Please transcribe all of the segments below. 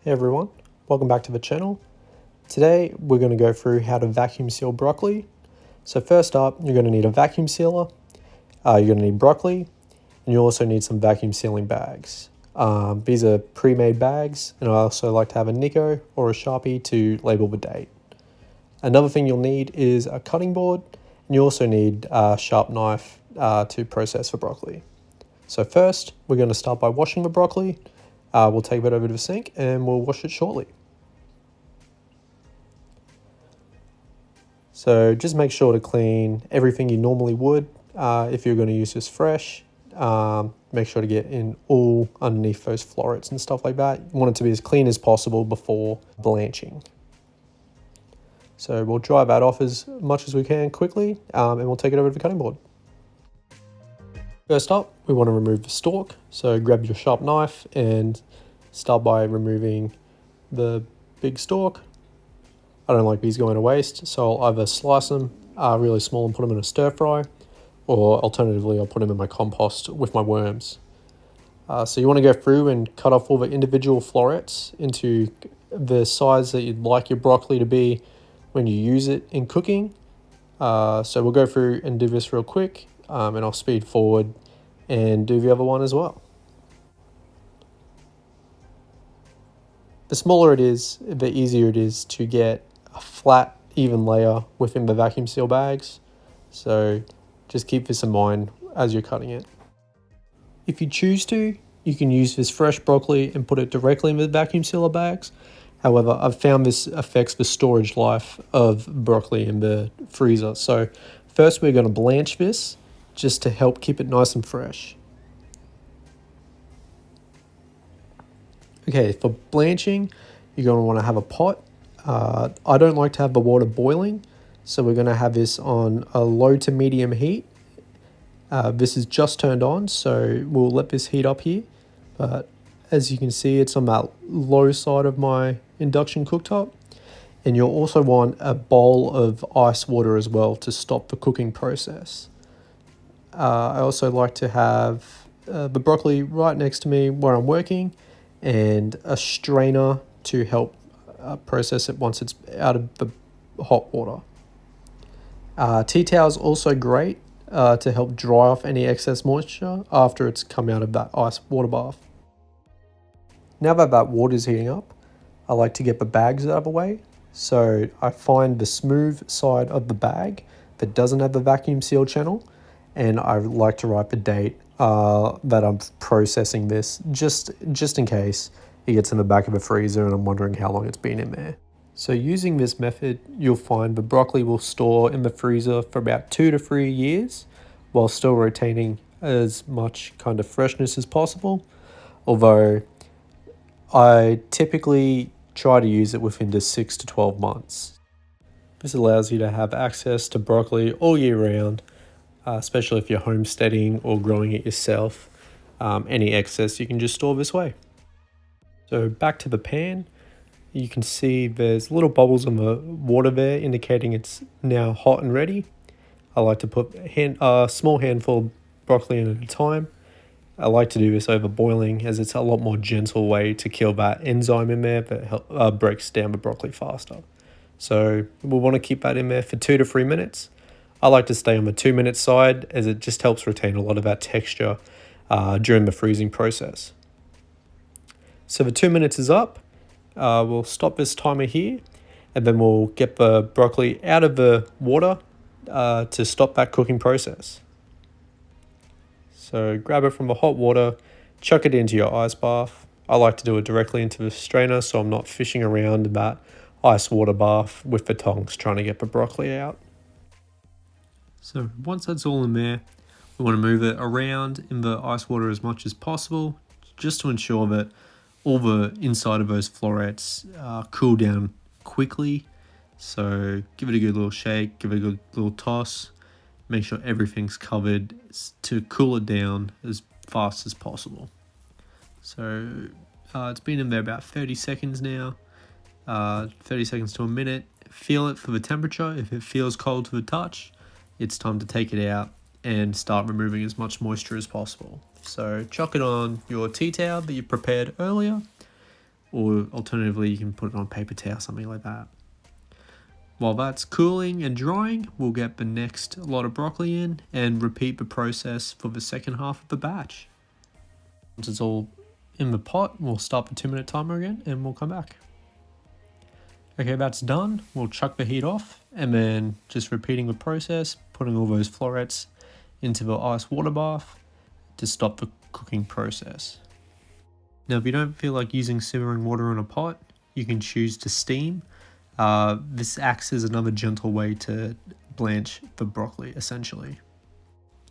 Hey everyone, welcome back to the channel. Today we're going to go through how to vacuum seal broccoli. So first up, you're going to need a vacuum sealer, you're going to need broccoli, and you also need some vacuum sealing bags. These are pre-made bags, and I also like to have a Nico or a Sharpie to label the date. Another thing you'll need is a cutting board, and you also need a sharp knife to process the broccoli. So first, we're going to start by washing the broccoli. We'll take it over to the sink and we'll wash it shortly. So just make sure to clean everything you normally would if you're going to use this fresh. Make sure to get in all underneath those florets and stuff like that. You want it to be as clean as possible before blanching. So we'll dry that off as much as we can quickly and we'll take it over to the cutting board. First up, we want to remove the stalk. So grab your sharp knife and start by removing the big stalk. I don't like these going to waste, so I'll either slice them really small and put them in a stir fry, or alternatively I'll put them in my compost with my worms. So you want to go through and cut off all the individual florets into the size that you'd like your broccoli to be when you use it in cooking. So we'll go through and do this real quick. And I'll speed forward and do the other one as well. The smaller it is, the easier it is to get a flat, even layer within the vacuum seal bags. So just keep this in mind as you're cutting it. If you choose to, you can use this fresh broccoli and put it directly in the vacuum sealer bags. However, I've found this affects the storage life of broccoli in the freezer. So first we're going to blanch this, just to help keep it nice and fresh. Okay, for blanching, you're going to want to have a pot. I don't like to have the water boiling, so we're going to have this on a low to medium heat. This is just turned on, so we'll let this heat up here. But as you can see, it's on that low side of my induction cooktop. And you'll also want a bowl of ice water as well to stop the cooking process. I also like to have the broccoli right next to me where I'm working and a strainer to help process it once it's out of the hot water. Tea towel is also great to help dry off any excess moisture after it's come out of that ice water bath. Now that water is heating up, I like to get the bags out of the way. So I find the smooth side of the bag that doesn't have the vacuum seal channel, and I like to write the date that I'm processing this, just in case it gets in the back of a freezer and I'm wondering how long it's been in there. So using this method, you'll find the broccoli will store in the freezer for about 2 to 3 years, while still retaining as much kind of freshness as possible. Although I typically try to use it within just 6 to 12 months. This allows you to have access to broccoli all year round, especially if you're homesteading or growing it yourself. Any excess you can just store this way. So back to the pan, you can see there's little bubbles in the water there indicating it's now hot and ready. I like to put a small handful of broccoli in at a time. I like to do this over boiling as it's a lot more gentle way to kill that enzyme in there that breaks down the broccoli faster. So we'll want to keep that in there for 2 to 3 minutes. I like to stay on the 2-minute side as it just helps retain a lot of that texture during the freezing process. So the 2 minutes is up. We'll stop this timer here and then we'll get the broccoli out of the water to stop that cooking process. So grab it from the hot water, chuck it into your ice bath. I like to do it directly into the strainer so I'm not fishing around in that ice water bath with the tongs trying to get the broccoli out. So once that's all in there, we want to move it around in the ice water as much as possible, just to ensure that all the inside of those florets cool down quickly. So give it a good little shake, give it a good little toss, make sure everything's covered to cool it down as fast as possible. So it's been in there about 30 seconds now, 30 seconds to a minute. Feel it for the temperature. If it feels cold to the touch, it's time to take it out and start removing as much moisture as possible. So chuck it on your tea towel that you prepared earlier, or alternatively you can put it on paper towel, something like that. While that's cooling and drying, we'll get the next lot of broccoli in and repeat the process for the second half of the batch. Once it's all in the pot, we'll start the 2-minute timer again and we'll come back. Okay, that's done. We'll chuck the heat off and then just repeating the process, putting all those florets into the ice water bath to stop the cooking process. Now, if you don't feel like using simmering water in a pot, you can choose to steam. This acts as another gentle way to blanch the broccoli, essentially.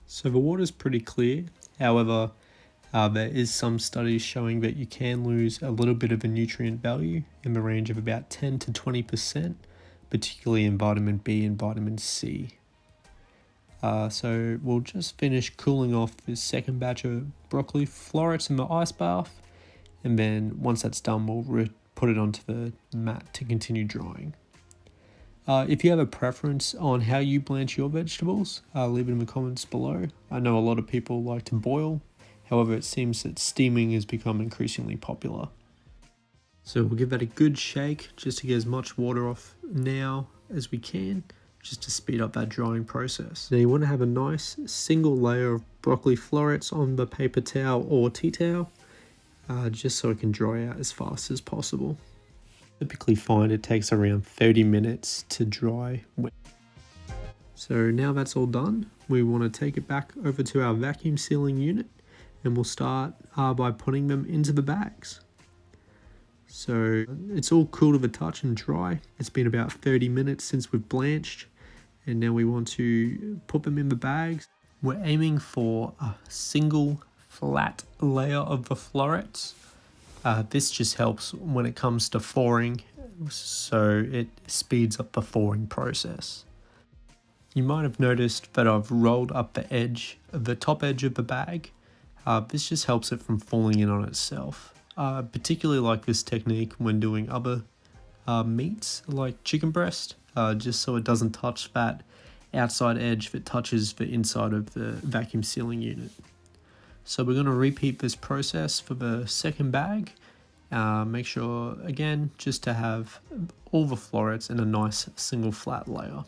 So the water is pretty clear. However, there is some studies showing that you can lose a little bit of the nutrient value in the range of about 10 to 20%, particularly in vitamin B and vitamin C. So we'll just finish cooling off this second batch of broccoli florets in the ice bath, and then once that's done, we'll put it onto the mat to continue drying. If you have a preference on how you blanch your vegetables, leave it in the comments below. I know a lot of people like to boil. However, it seems that steaming has become increasingly popular. So we'll give that a good shake just to get as much water off now as we can, just to speed up that drying process. Now you want to have a nice single layer of broccoli florets on the paper towel or tea towel, just so it can dry out as fast as possible. Typically find it takes around 30 minutes to dry. So now that's all done, we want to take it back over to our vacuum sealing unit, and we'll start by putting them into the bags. So it's all cool to the touch and dry. It's been about 30 minutes since we've blanched, and now we want to put them in the bags. We're aiming for a single flat layer of the florets. This just helps when it comes to thawing, so it speeds up the thawing process. You might have noticed that I've rolled up the top edge of the bag. This just helps it from falling in on itself. Particularly like this technique when doing other meats like chicken breast, just so it doesn't touch that outside edge that touches the inside of the vacuum sealing unit. So we're going to repeat this process for the second bag. Make sure, again, just to have all the florets in a nice single flat layer.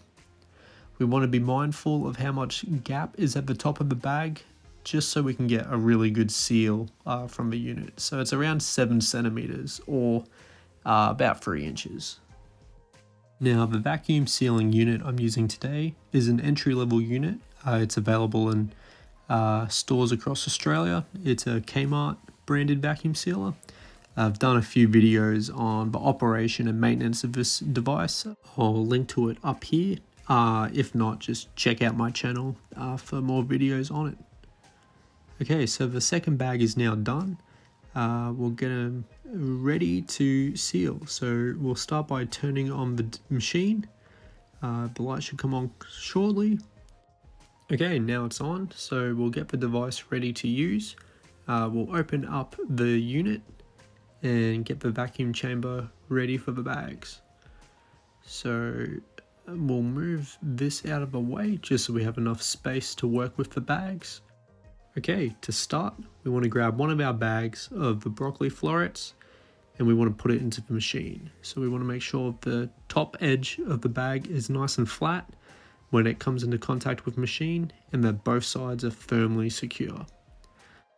We want to be mindful of how much gap is at the top of the bag, just so we can get a really good seal from the unit. So it's around 7 centimeters or about 3 inches. Now the vacuum sealing unit I'm using today is an entry-level unit. It's available in stores across Australia. It's a Kmart branded vacuum sealer. I've done a few videos on the operation and maintenance of this device. I'll link to it up here. If not, just check out my channel for more videos on it. Okay, so the second bag is now done. We'll get them ready to seal. So we'll start by turning on the machine. The light should come on shortly. Okay, now it's on, so we'll get the device ready to use. We'll open up the unit and get the vacuum chamber ready for the bags. So we'll move this out of the way just so we have enough space to work with the bags. Okay, to start, we want to grab one of our bags of the broccoli florets and we want to put it into the machine. So we want to make sure the top edge of the bag is nice and flat when it comes into contact with the machine, and that both sides are firmly secure.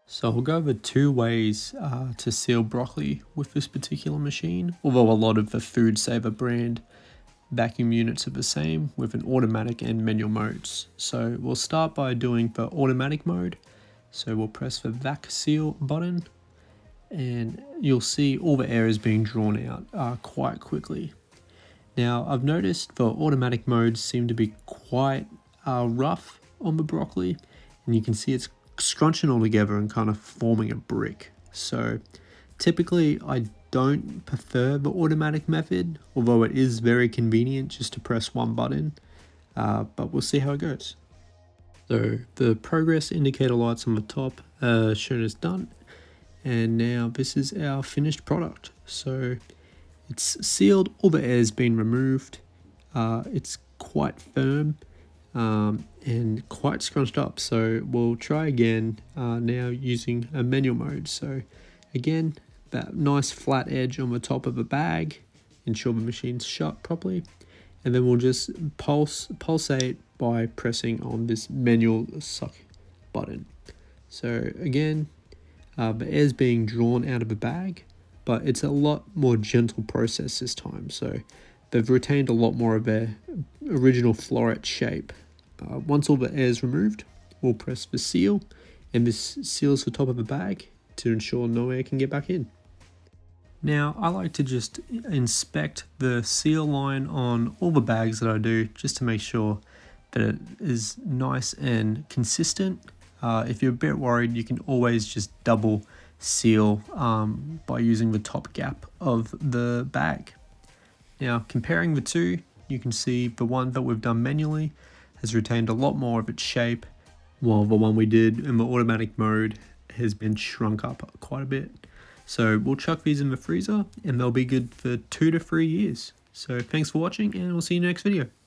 So I'll go over 2 ways to seal broccoli with this particular machine, although a lot of the Food Saver brand vacuum units are the same with an automatic and manual modes. So we'll start by doing the automatic mode. So we'll press the vac seal button and you'll see all the air is being drawn out quite quickly. Now I've noticed the automatic modes seem to be quite rough on the broccoli, and you can see it's scrunching all together and kind of forming a brick. So typically I don't prefer the automatic method, although it is very convenient just to press one button, but we'll see how it goes. So the progress indicator lights on the top are shown as done, and now this is our finished product. So it's sealed, all the air's been removed, it's quite firm and quite scrunched up. So we'll try again now using a manual mode. So again, that nice flat edge on the top of the bag, ensure the machine's shut properly, and then we'll just pulsate by pressing on this manual suck button. So again, the air's being drawn out of the bag, but it's a lot more gentle process this time. So they've retained a lot more of their original floret shape. Once all the air is removed, we'll press the seal, and this seals the top of the bag to ensure no air can get back in. Now, I like to just inspect the seal line on all the bags that I do, just to make sure that it is nice and consistent. If you're a bit worried, you can always just double seal by using the top gap of the bag. Now, comparing the two, you can see the one that we've done manually has retained a lot more of its shape, while the one we did in the automatic mode has been shrunk up quite a bit. So we'll chuck these in the freezer and they'll be good for 2 to 3 years. So thanks for watching, and we'll see you in the next video.